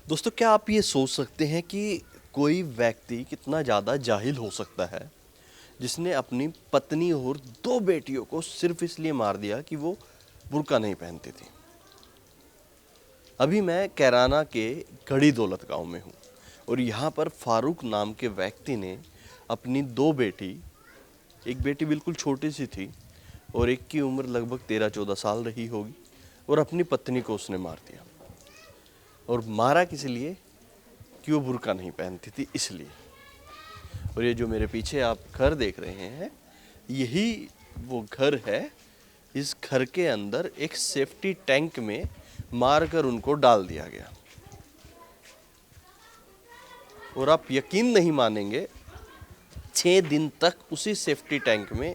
दोस्तों, क्या आप ये सोच सकते हैं कि कोई व्यक्ति कितना ज़्यादा जाहिल हो सकता है जिसने अपनी पत्नी और दो बेटियों को सिर्फ इसलिए मार दिया कि वो बुर्का नहीं पहनती थी। अभी मैं कैराना के गढ़ी दौलत गांव में हूँ और यहाँ पर फारूक नाम के व्यक्ति ने अपनी दो बेटी, एक बेटी बिल्कुल छोटी सी थी और एक की उम्र लगभग 13-14 साल रही होगी, और अपनी पत्नी को उसने मार दिया। और मारा किस लिए? कि वो बुर्का नहीं पहनती थी इसलिए। और ये जो मेरे पीछे आप घर देख रहे हैं, यही वो घर है। इस घर के अंदर एक सेफ्टी टैंक में मारकर उनको डाल दिया गया। और आप यकीन नहीं मानेंगे, 6 दिन तक उसी सेफ्टी टैंक में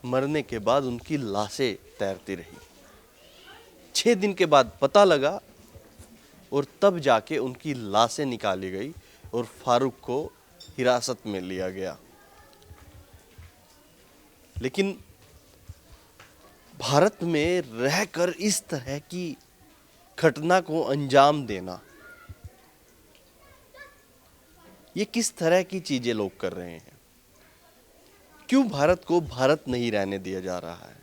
मरने के बाद उनकी लाशें तैरती रही। 6 दिन के बाद पता लगा और तब जाके उनकी लाशें निकाली गई और फारूक को हिरासत में लिया गया। लेकिन भारत में रहकर इस तरह की घटना को अंजाम देना, ये किस तरह की चीजें लोग कर रहे हैं? क्यों भारत को भारत नहीं रहने दिया जा रहा है?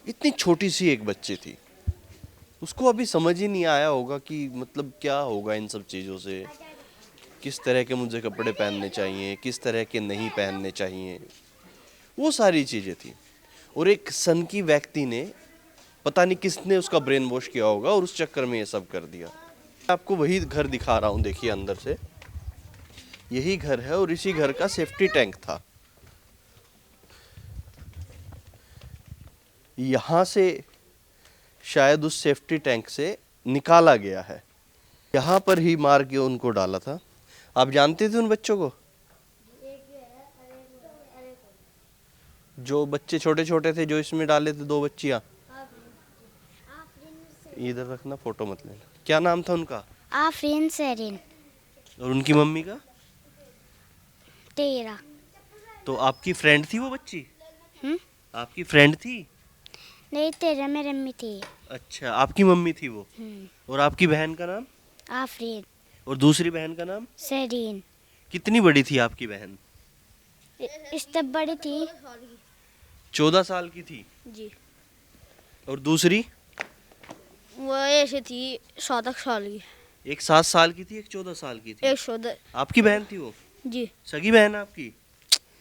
इतनी छोटी सी एक बच्ची थी, उसको अभी समझ ही नहीं आया होगा कि मतलब क्या होगा इन सब चीज़ों से, किस तरह के मुझे कपड़े पहनने चाहिए, किस तरह के नहीं पहनने चाहिए, वो सारी चीज़ें थी। और एक सनकी व्यक्ति ने, पता नहीं किसने उसका ब्रेन वॉश किया होगा और उस चक्कर में ये सब कर दिया। आपको वही घर दिखा रहा हूँ, देखिए अंदर से। यही घर है और इसी घर का सेफ्टी टैंक था। यहाँ से शायद उस सेफ्टी टैंक से निकाला गया है। यहाँ पर ही मार के उनको डाला था। आप जानते थे उन बच्चों को? जो बच्चे छोटे छोटे थे जो इसमें डाले थे, दो बच्चियाँ, इधर रखना, फोटो मत लेना। क्या नाम था उनका? आफरीन सेरिन। और उनकी मम्मी का? तेरा। तो आपकी फ्रेंड थी वो बच्ची? हम्म? आपकी फ्रेंड थी? नहीं, तेरा मेरी अम्मी थी। अच्छा, आपकी मम्मी थी वो। और आपकी बहन का नाम? आफरीन। और दूसरी बहन का नाम? सेरिन। कितनी बड़ी थी आपकी बहन? इस तब बड़ी थी। 14 साल की थी। जी। और दूसरी? वो ऐसे थी 7 साल की। एक 7 साल की थी, एक 14 साल की थी। 110। आपकी बहन थी वो? जी। सगी बहन आपकी?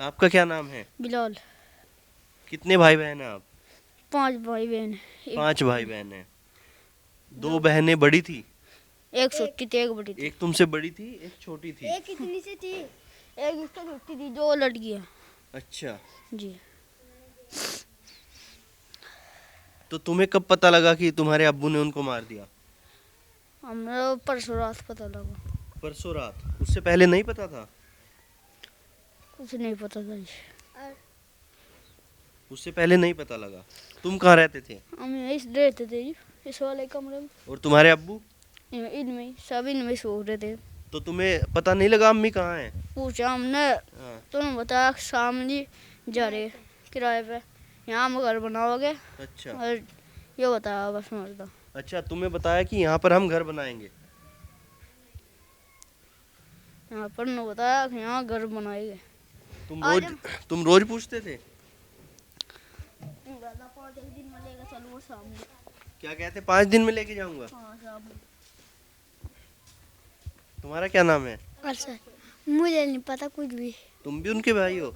आपका क्या नाम है? बिलाल। कितने भाई बहन हैं आप? 5 भाई बहन। 5 भाई बहन हैं। 2 बहनें बड़ी थी? एक छोटी थी, एक बड़ी थी। एक तुमसे बड़ी थी, एक छोटी थी। एक इतनी सी थी, एक इससे छोटी थी, जो लड़की है। अच्छा, जी। तो तुम्हें कब पता लगा कि तुम्हारे अब्बू ने उनको मार दिया? हमें परसों रात पता लगा। परसों रात? उससे पहले नहीं पता था? कुछ नहीं पता था जी। उससे पहले नहीं पता लगा। तुम कहाँ रहते थे? हम इस रहते थे जी, इस वाले कमरे में। और तुम्हारे अब्बू? इनमें सब इनमें सो रहे थे। तो तुम्हें पता नहीं लगा अम्मी कहाँ है? पूछा हमने हाँ। तो उन्होंने बताया शाम जी जा रहे किराए पे, यहाँ हम घर बनाओगे। अच्छा। और ये बताया बस मरदा। अच्छा, तुम्हें बताया कि यहाँ पर हम घर बनाएंगे? यहाँ पर उन्होंने बताया कि यहाँ घर बनाएंगे। तुम रोज पूछते थे? क्या कहते? 5 दिन में लेके जाऊंगा। तुम्हारा क्या नाम है? अच्छा, मुझे नहीं पता कुछ भी। तुम भी उनके भाई हो?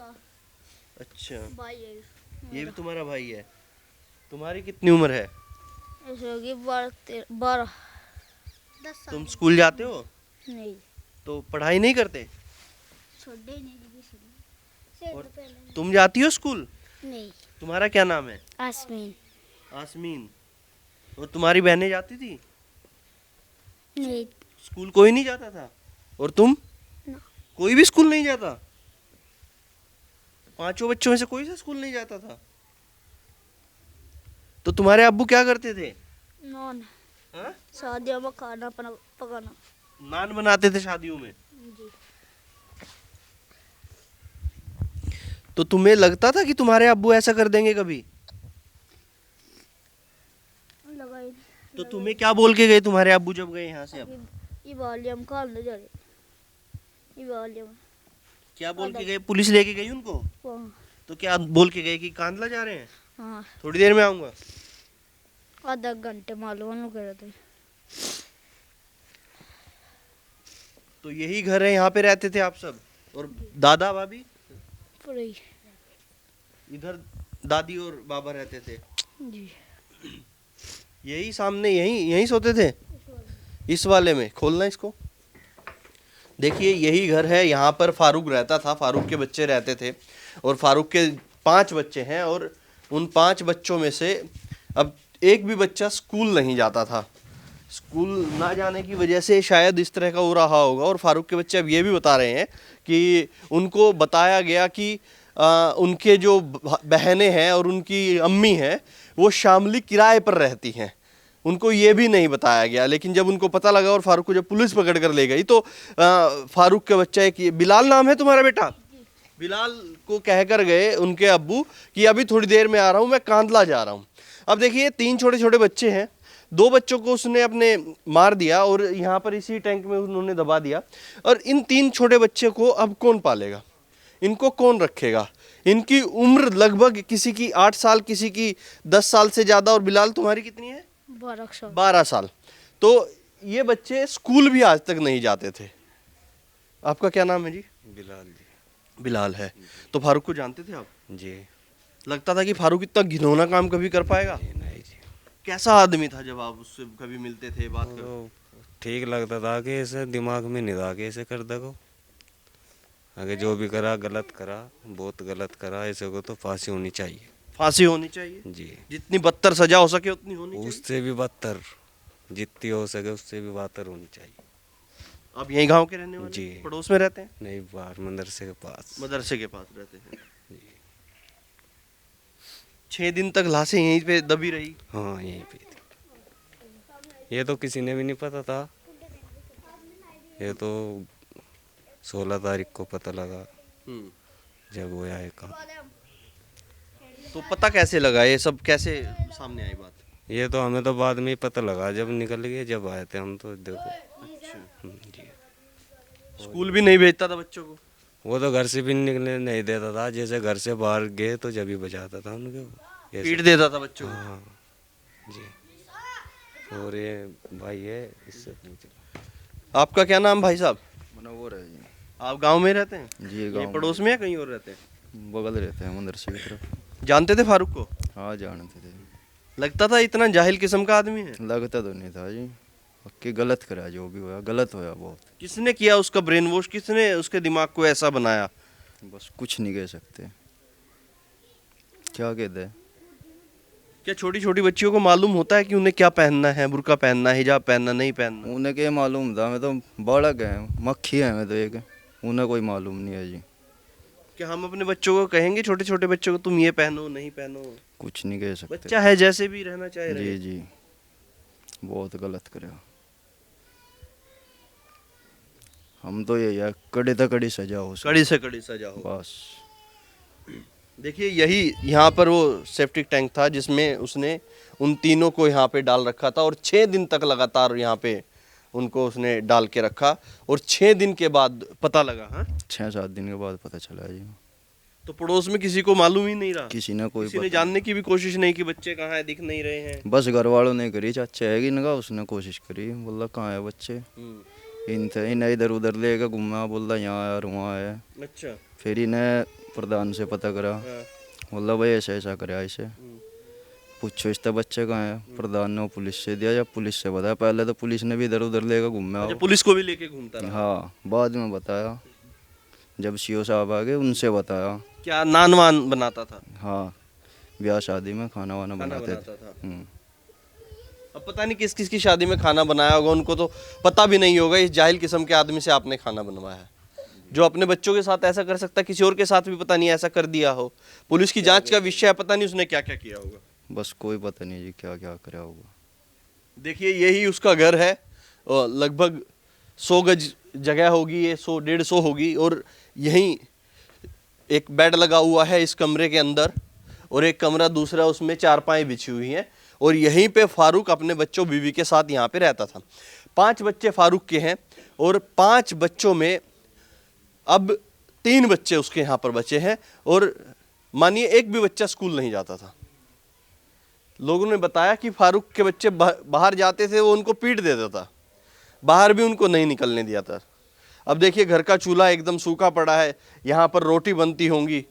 अच्छा, भाई है ये भी तुम्हारा भाई है। तुम्हारी कितनी उम्र है? ऐसे होगी 12। तुम स्कूल जाते हो? नहीं। तो पढ़ाई नहीं करते? और नहीं। तुम जाती हो स्कूल? तुम्हारा क्या नाम है? आसमीन। आसमीन। और तुम्हारी बहनें जाती थी नहीं। स्कूल? कोई नहीं जाता था? और तुम? ना। कोई भी स्कूल नहीं जाता? 5 बच्चों में से कोई सा स्कूल नहीं जाता था? तो तुम्हारे अब्बू क्या करते थे? नॉन। हाँ? शादियों में खाना पकाना। नान बनाते थे शादियों में? जी। तो तुम्हें लगता था कि तुम्हारे अब्बू ऐसा कर देंगे कभी? तो तुम्हें क्या बोल के गए तुम्हारे अब्बू जब गए यहाँ से? अब ये वॉल्यूम कॉल ना जरे ये वॉल्यूम क्या बोल के गए? पुलिस लेके गई उनको? तो क्या बोल के गए कि कांदला जा रहे हैं, हाँ थोड़ी देर में आऊंगा? आधा घंटे मालूम नहीं कर रहे थे। तो यही घर है, यहाँ पे रहते थे आप सब? और दादा भाभी पूरे इधर दादी और बाबा रहते थे? जी यही सामने, यहीं यहीं सोते थे? इस वाले में खोलना इसको। देखिए यही घर है, यहाँ पर फारूक रहता था, फारूक के बच्चे रहते थे और फारूक के 5 बच्चे हैं और उन 5 बच्चों में से अब एक भी बच्चा स्कूल नहीं जाता था। स्कूल ना जाने की वजह से शायद इस तरह का हो रहा होगा। और फारूक के बच्चे अब ये भी बता रहे हैं कि उनको बताया गया कि उनके जो बहनें हैं और उनकी अम्मी हैं वो शामली किराए पर रहती हैं, उनको ये भी नहीं बताया गया। लेकिन जब उनको पता लगा और फारूक को जब पुलिस पकड़ कर ले गई तो फारूक के बच्चा एक बिलाल नाम है तुम्हारा बेटा, बिलाल को कह कर गए उनके अब्बू कि अभी थोड़ी देर में आ रहा हूँ, मैं कांदला जा रहा हूँ। अब देखिए 3 छोटे छोटे बच्चे हैं, 2 बच्चों को उसने अपने मार दिया और यहाँ पर इसी टैंक में उन्होंने दबा दिया। और इन 3 छोटे बच्चे को अब कौन पालेगा, इनको कौन रखेगा? इनकी उम्र लगभग किसी की 8 साल, किसी की 10 साल से ज़्यादा। और बिलाल तुम्हारी कितनी है? 12 साल। तो ये बच्चे स्कूल भी आज तक नहीं जाते थे। आपका क्या नाम है जी? बिलाल जी। बिलाल है। तो फारूक को जानते थे आप? जी लगता था कि फारूक इतना घिनौना काम कभी कर पाएगा? नहीं जी, कैसा आदमी था जब आप उससे कभी मिलते थे, बात करते? तो ठीक लगता था कि ऐसे दिमाग में नहीं था कि ऐसे कर दो। आगे जो भी करा गलत करा, बहुत गलत करा, ऐसे को तो फांसी होनी चाहिए। फांसी होनी चाहिए जी, जितनी बदतर सजा हो सके उतनी होनी चाहिए। उससे भी बदतर, जितनी हो सके उससे भी बदतर होनी चाहिए। आप यही गांव के रहने वाले? जी। पड़ोस में रहते हैं? नहीं, बाहर मदरसे के पास। मदरसे के पास रहते हैं। 6 दिन तक लाशें यहीं पे दबी रही? हाँ यहीं पे थी। ये तो किसी ने भी नहीं पता था, ये तो 16 तारीख को पता लगा जब वो आए कहाँ। तो पता कैसे लगा, ये सब कैसे सामने आई बात? ये तो हमें तो बाद में ही पता लगा, जब निकल गए, जब आए थे हम तो देखो। अच्छा। जी, स्कूल भी नहीं भेजता था बच्चों को? वो तो घर से भी निकलने नहीं देता था, जैसे घर से बाहर गए तो जब ही बजाता था उनके वो। पीट देता था बच्चों को? हाँ जी। और ये भाई है, इससे पूछ। आपका क्या नाम भाई साहब? मनोवर है जी। आप गांव में रहते हैं? जी ये गाँव पड़ोस में या कहीं और रहते हैं? बगल रहते हैं मदरसे की तरफ। जानते थे फारूक को? हाँ जानते थे। लगता था इतना जाहिल किस्म का आदमी है? लगता तो नहीं था जी, कि गलत करा, जो भी हुआ गलत होया बहुत। किसने किया उसका ब्रेन वॉश, किसने उसके दिमाग को ऐसा बनाया? बस कुछ नहीं कह सकते, क्या कहते हैं। क्या छोटी छोटी बच्चियों को मालूम होता है कि उन्हें क्या पहनना है, बुर्का पहनना है, हिजाब पहनना, नहीं पहनना? उन्हें क्या मालूम था, मैं तो बालक है, मक्खी है मैं तो एक, उन्हें कोई मालूम नहीं है जी। क्या हम अपने बच्चों को कहेंगे, छोटे छोटे बच्चों को, तुम ये पहनो नहीं पहनो? कुछ नहीं कह सकते। बच्चा है, जैसे भी रहना चाहे जी रहे। जी, बहुत गलत करा। हम तो ये यार कड़ी से कड़ी सजा हो उसको। कड़ी से कड़ी सजा हो। बस देखिए यही यहाँ पर वो सेप्टिक टैंक था जिसमें उसने उन तीनों को यहाँ पे डाल रखा था और 6 दिन तक लगातार यहाँ पे उनको उसने डाल के रखा और 6 दिन के बाद पता लगा। हाँ 6-7 दिन के बाद पता चला जी। तो पड़ोस में किसी को मालूम ही नहीं रहा? किसी ने कोई किसी ने पता जानने की भी कोशिश नहीं की बच्चे कहाँ है, दिख नहीं रहे हैं? बस घर वालों ने करी, चाचा है कि इनका, उसने कोशिश करी, बोला कहाँ है बच्चे। इन्हें इधर उधर लेके घूमा, बोला यहाँ यार वहाँ है। अच्छा। फिर इन्हें प्रधान से पता करा, हाँ। बोला भाई ऐसा ऐसा करे, ऐसे पूछो इसका बच्चे कहाँ है। प्रधान ने पुलिस से दिया, जब पुलिस से बताया, पहले तो पुलिस ने भी इधर उधर लेकर घूमा। अच्छा, पुलिस को भी लेके घूमता रहा? हाँ बाद में बताया, जब सीओ साहब आ गए उनसे बताया। क्या नान वान बनाता था? हाँ ब्याह शादी में खाना वाना खाना बनाते बनाता था। थे। अब पता नहीं किस किस की शादी में खाना बनाया होगा, उनको तो पता भी नहीं होगा इस जाहिल किस्म के आदमी से आपने खाना बनवाया है। जो अपने बच्चों के साथ ऐसा कर सकता है, किसी और के साथ भी पता नहीं ऐसा कर दिया हो। पुलिस की जांच का विषय है, पता नहीं उसने क्या क्या किया होगा। बस कोई पता नहीं जी क्या क्या करा होगा। देखिए यही उसका घर है, और लगभग 100 गज जगह होगी, ये 100-150 होगी। और यहीं एक बेड लगा हुआ है इस कमरे के अंदर, और एक कमरा दूसरा, उसमें चारपाई बिछी हुई है। और यहीं पे फारूक अपने बच्चों बीवी के साथ यहाँ पे रहता था। 5 बच्चे फारूक के हैं और 5 बच्चों में अब 3 बच्चे उसके यहाँ पर बचे हैं और मानिए एक भी बच्चा स्कूल नहीं जाता था। लोगों ने बताया कि फारूक के बच्चे बाहर जाते थे वो उनको पीट देता था, बाहर भी उनको नहीं निकलने दिया था। अब देखिए घर का चूल्हा एकदम सूखा पड़ा है, यहाँ पर रोटी बनती होंगी,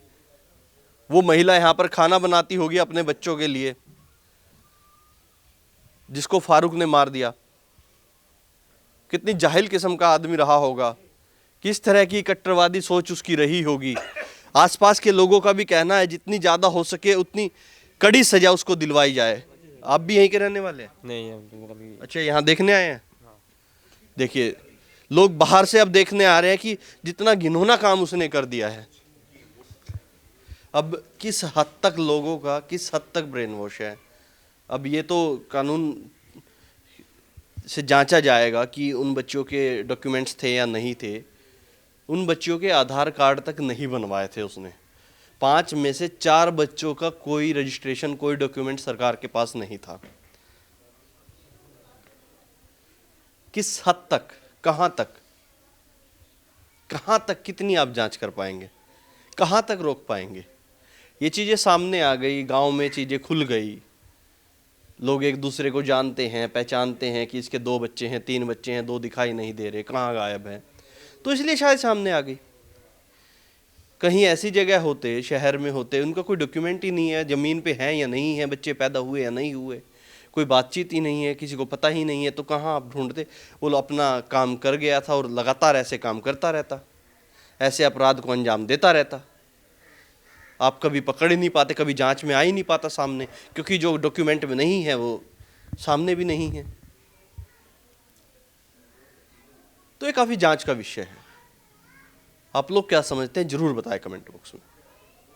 वो महिला यहाँ पर खाना बनाती होगी अपने बच्चों के लिए, जिसको फारूक ने मार दिया। कितनी जाहिल किस्म का आदमी रहा होगा, किस तरह की कट्टरवादी सोच उसकी रही होगी। आसपास के लोगों का भी कहना है जितनी ज़्यादा हो सके उतनी कड़ी सजा उसको दिलवाई जाए। आप भी यहीं के रहने वाले हैं? नहीं है। अच्छा, यहाँ देखने आए हैं? देखिए लोग बाहर से अब देखने आ रहे हैं कि जितना घिनौना काम उसने कर दिया है। अब किस हद तक लोगों का किस हद तक ब्रेन वॉश है, अब ये तो कानून से जांचा जाएगा कि उन बच्चों के डॉक्यूमेंट्स थे या नहीं थे। उन बच्चों के आधार कार्ड तक नहीं बनवाए थे उसने। 5 में से 4 बच्चों का कोई रजिस्ट्रेशन, कोई डॉक्यूमेंट सरकार के पास नहीं था। किस हद तक, कहाँ तक कितनी आप जांच कर पाएंगे, कहाँ तक रोक पाएंगे? ये चीज़ें सामने आ गई, गांव में चीज़ें खुल गई, लोग एक दूसरे को जानते हैं, पहचानते हैं कि इसके 2 बच्चे हैं, 3 बच्चे हैं, 2 दिखाई नहीं दे रहे, कहाँ गायब हैं, तो इसलिए शायद सामने आ गई। कहीं ऐसी जगह होते, शहर में होते, उनका कोई डॉक्यूमेंट ही नहीं है, ज़मीन पे है या नहीं है, बच्चे पैदा हुए या नहीं हुए, कोई बातचीत ही नहीं है, किसी को पता ही नहीं है, तो कहाँ आप ढूंढते? वो अपना काम कर गया था और लगातार ऐसे काम करता रहता, ऐसे अपराध को अंजाम देता रहता। आप कभी पकड़ ही नहीं पाते, कभी जांच में आ ही नहीं पाता सामने, क्योंकि जो डॉक्यूमेंट में नहीं है वो सामने भी नहीं है। तो ये काफ़ी जांच का विषय है। आप लोग क्या समझते हैं, जरूर बताएं कमेंट बॉक्स में।